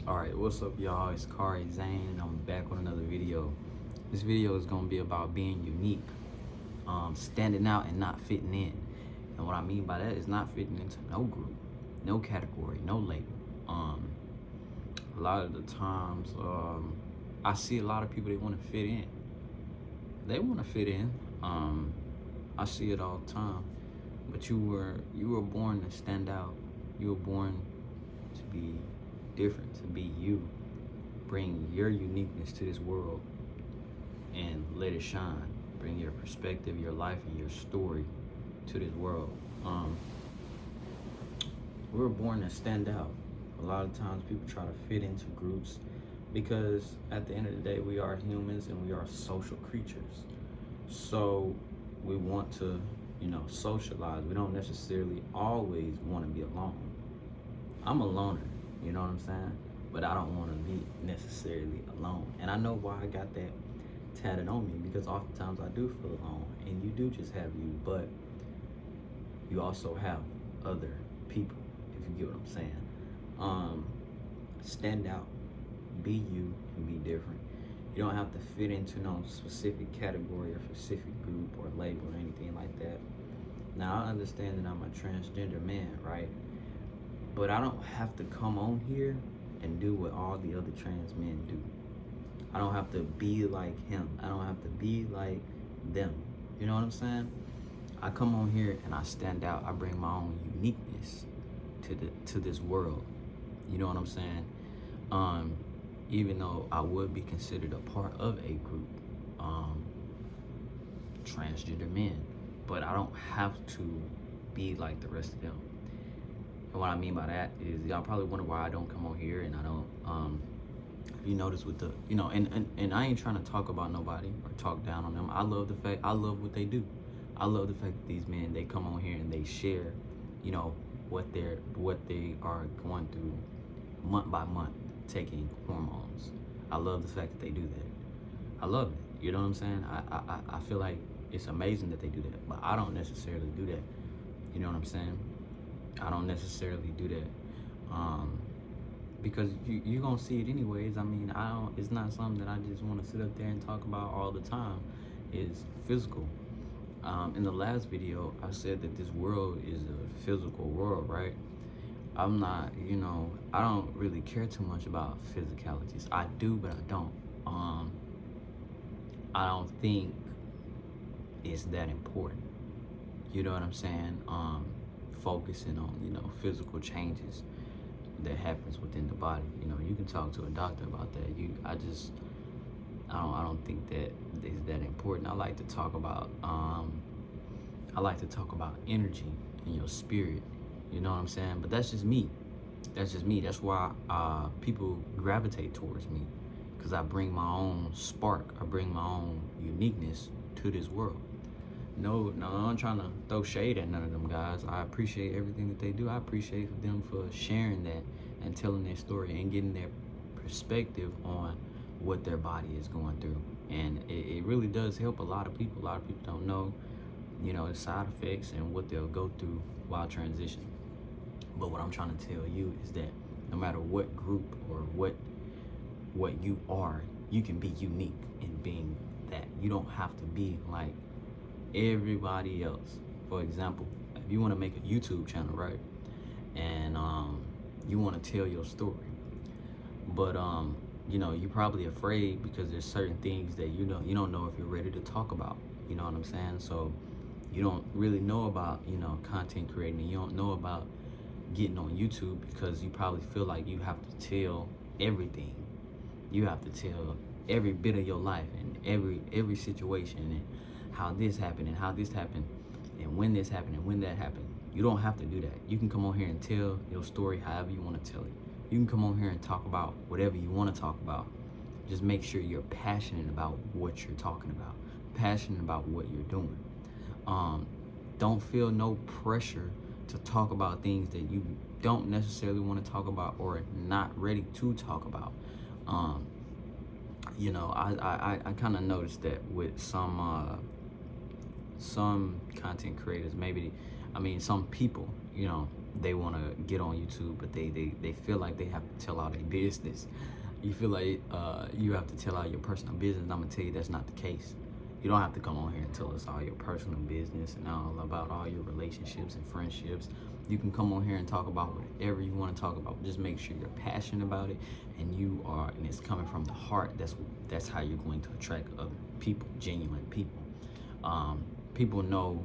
Alright, what's up y'all? It's Kari Zane and I'm back with another video. This video is gonna be about being unique, standing out and not fitting in. And what I mean by that is not fitting into no group, no category, no label. A lot of the times, I see a lot of people, they wanna fit in. They wanna fit in. I see it all the time. But you were born to stand out. You were born to be different, to be you. Bring your uniqueness to this world and let it shine. Bring your perspective, your life, and your story to this world. We were born to stand out. A lot of times people try to fit into groups because at the end of the day, we are humans and we are social creatures. So we want to, socialize. We don't necessarily always want to be alone. I'm a loner, you know what I'm saying? But I don't want to be necessarily alone. And I know why I got that tatted on me, because oftentimes I do feel alone, and you do just have you, but you also have other people, if you get what I'm saying. Stand out, be you, and be different. You don't have to fit into no specific category or specific group or label or anything like that. Now, I understand that I'm a transgender man, right? But I don't have to come on here and do what all the other trans men do. I don't have to be like him. I don't have to be like them. You know what I'm saying? I come on here and I stand out. I bring my own uniqueness to this world. You know what I'm saying? Even though I would be considered a part of a group, transgender men, but I don't have to be like the rest of them. And what I mean by that is, y'all probably wonder why I don't come on here and I don't, you notice with the, and I ain't trying to talk about nobody or talk down on them. I love what they do. I love the fact that these men, they come on here and they share, what they are going through month by month, taking hormones. I love the fact that they do that. I love it. You know what I'm saying? I feel like it's amazing that they do that, but I don't necessarily do that. You know what I'm saying? I don't necessarily do that. Because you're gonna see it anyways. I mean, it's not something that I just want to sit up there and talk about all the time. It's physical. In the last video, I said that this world is a physical world, right? I'm not, I don't really care too much about physicalities. I do, but I don't. I don't think it's that important. You know what I'm saying? Focusing on, physical changes that happens within the body. You can talk to a doctor about that. I don't think that is that important. I like to talk about energy and your spirit. You know what I'm saying? But that's just me. That's why people gravitate towards me, because I bring my own spark. I bring my own uniqueness to this world. No, I'm trying to throw shade at none of them guys. I appreciate everything that they do. I appreciate them for sharing that and telling their story and getting their perspective on what their body is going through. And it really does help a lot of people. A lot of people don't know, the side effects and what they'll go through while transitioning. But what I'm trying to tell you is that no matter what group or what you are, you can be unique in being that. You don't have to be like everybody else. For example, if you want to make a YouTube channel, right, and you want to tell your story, but you're probably afraid because there's certain things that you don't know if you're ready to talk about. You know what I'm saying? So you don't really know about content creating, and you don't know about getting on YouTube because you probably feel like you have to tell everything. You have to tell every bit of your life and every situation and how this happened and how this happened and when this happened and when that happened. You don't have to do that. You can come on here and tell your story however you want to tell it. You can come on here and talk about whatever you want to talk about. Just make sure you're passionate about what you're talking about, passionate about what you're doing. Don't feel no pressure to talk about things that you don't necessarily want to talk about or not ready to talk about. I kind of noticed that with some content creators, some people, they want to get on YouTube, but they feel like they have to tell all their business. You feel like you have to tell all your personal business. And I'm gonna tell you that's not the case. You don't have to come on here and tell us all your personal business and all about all your relationships and friendships. You can come on here and talk about whatever you want to talk about. Just make sure you're passionate about it and and it's coming from the heart. That's how you're going to attract other people, genuine people. People know,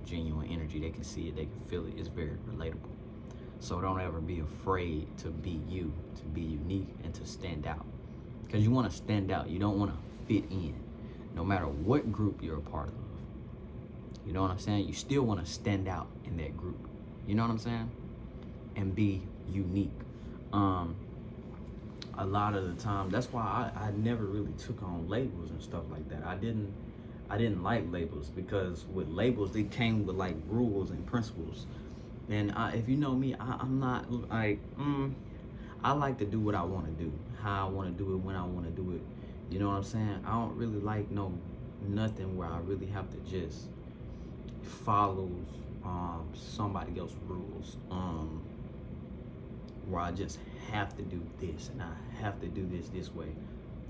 genuine energy. They can see it, they can feel it. It's very relatable. So don't ever be afraid to be you, to be unique, and to stand out. Because you want to stand out. You don't want to fit in, no matter what group you're a part of. You know what I'm saying? You still want to stand out in that group. You know what I'm saying? And be unique. A lot of the time, that's why I never really took on labels and stuff like that. I didn't like labels, because with labels, they came with like rules and principles. And if you know me, I'm not like, I like to do what I want to do, how I want to do it, when I want to do it. You know what I'm saying? I don't really like nothing where I really have to just follow somebody else's rules, where I just have to do this and I have to do this way.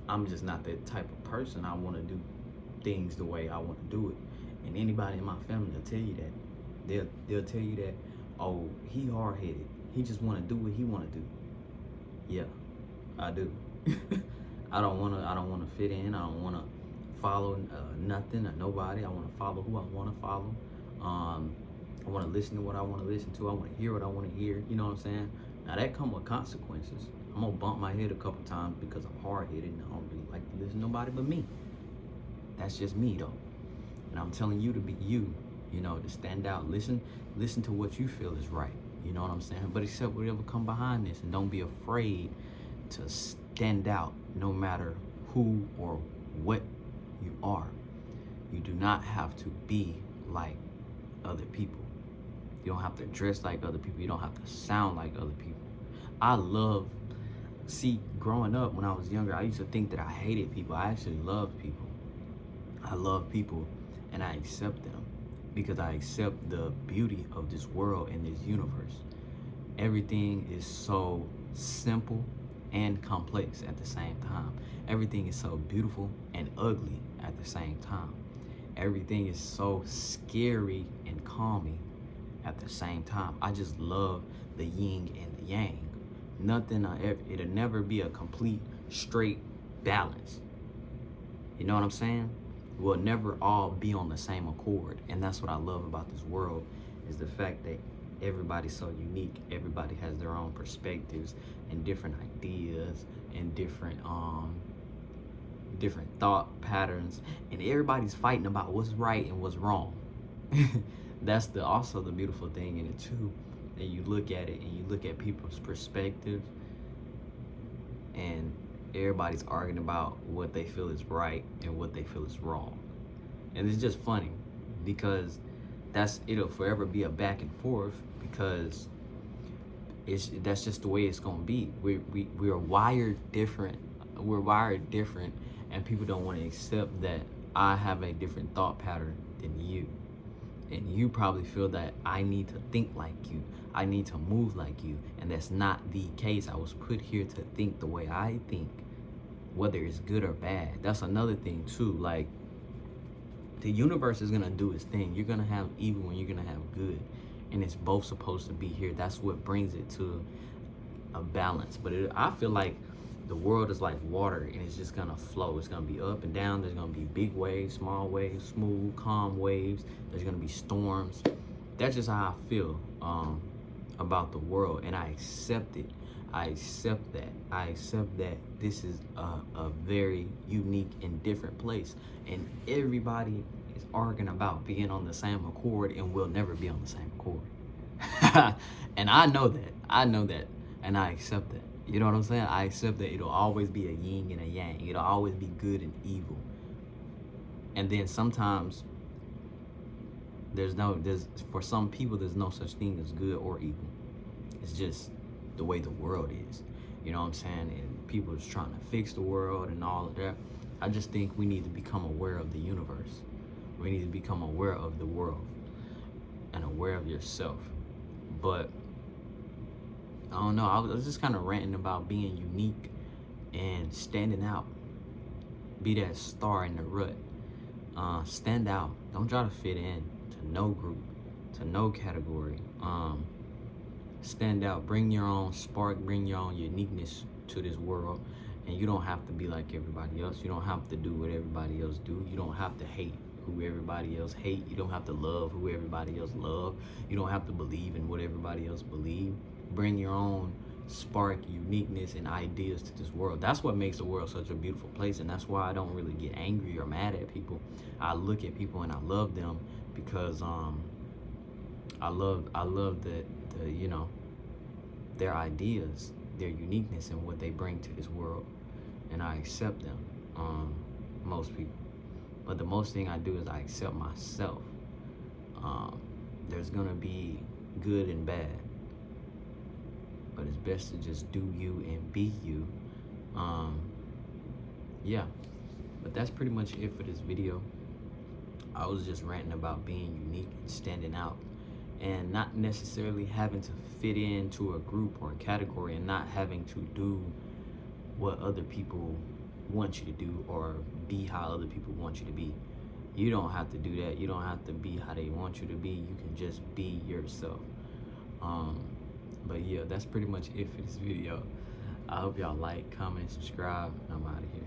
I'm just not that type of person. I want to do things the way I want to do it. And anybody in my family will tell you that. They'll tell you that, oh, he hard-headed. He just want to do what he want to do. Yeah, I do. I don't want to fit in. I don't want to follow nothing or nobody. I want to follow who I want to follow. I want to listen to what I want to listen to. I want to hear what I want to hear. You know what I'm saying? Now that come with consequences. I'm gonna bump my head a couple times because I'm hard-headed and I don't really like to listen to nobody but me. That's just me though. And I'm telling you to be you, to stand out. Listen to what you feel is right. You know what I'm saying? But accept whatever come behind this, and don't be afraid to stand out no matter who or what you are. You do not have to be like other people. You don't have to dress like other people. You don't have to sound like other people. Growing up when I was younger, I used to think that I hated people. I actually loved people. I love people and I accept them because I accept the beauty of this world and this universe. Everything is so simple and complex at the same time. Everything is so beautiful and ugly at the same time. Everything is so scary and calming at the same time. I just love the yin and the yang. It'll never be a complete straight balance. You know what I'm saying? We'll never all be on the same accord. And that's what I love about this world, is the fact that everybody's so unique. Everybody has their own perspectives and different ideas and different thought patterns, and everybody's fighting about what's right and what's wrong. That's also the beautiful thing in it too. And you look at it and you look at people's perspectives, and everybody's arguing about what they feel is right and what they feel is wrong. And it's just funny because it'll forever be a back and forth, because that's just the way it's gonna be. We're wired different. We're wired different, and people don't want to accept that I have a different thought pattern than you. And you probably feel that I need to think like you. I need to move like you. And that's not the case. I was put here to think the way I think, whether it's good or bad. That's another thing too. Like, the universe is gonna do its thing. You're gonna have evil and you're gonna have good. And it's both supposed to be here. That's what brings it to a balance. But I feel like the world is like water, and it's just gonna flow. It's gonna be up and down. There's gonna be big waves, small waves, smooth, calm waves. There's gonna be storms. That's just how I feel about the world, and I accept it. I accept that. I accept that this is a very unique and different place, and everybody is arguing about being on the same accord, and we'll never be on the same accord. And I know that, and I accept that. You know what I'm saying? I accept that it'll always be a yin and a yang. It'll always be good and evil. And then sometimes for some people, there's no such thing as good or evil. It's just the way the world is. You know what I'm saying? And people are just trying to fix the world and all of that. I just think we need to become aware of the universe. We need to become aware of the world and aware of yourself. But I don't know. I was just kind of ranting about being unique and standing out. Be that star in the rut. Stand out. Don't try to fit in to no group, to no category. Stand out. Bring your own spark. Bring your own uniqueness to this world. And you don't have to be like everybody else. You don't have to do what everybody else do. You don't have to hate who everybody else hate. You don't have to love who everybody else love. You don't have to believe in what everybody else believe. Bring your own spark, uniqueness, and ideas to this world. That's what makes the world such a beautiful place, and that's why I don't really get angry or mad at people. I look at people and I love them because I love the you know, their ideas, their uniqueness, and what they bring to this world, and I accept them. Most people. But the most thing I do is I accept myself. There's gonna be good and bad, but it's best to just do you and be you. Yeah, but that's pretty much it for this video. I was just ranting about being unique and standing out, and not necessarily having to fit into a group or a category, and not having to do what other people want you to do or be how other people want you to be. You don't have to do that. You don't have to be how they want you to be. You can just be yourself. But yeah, that's pretty much it for this video. I hope y'all like, comment, subscribe, and I'm out of here.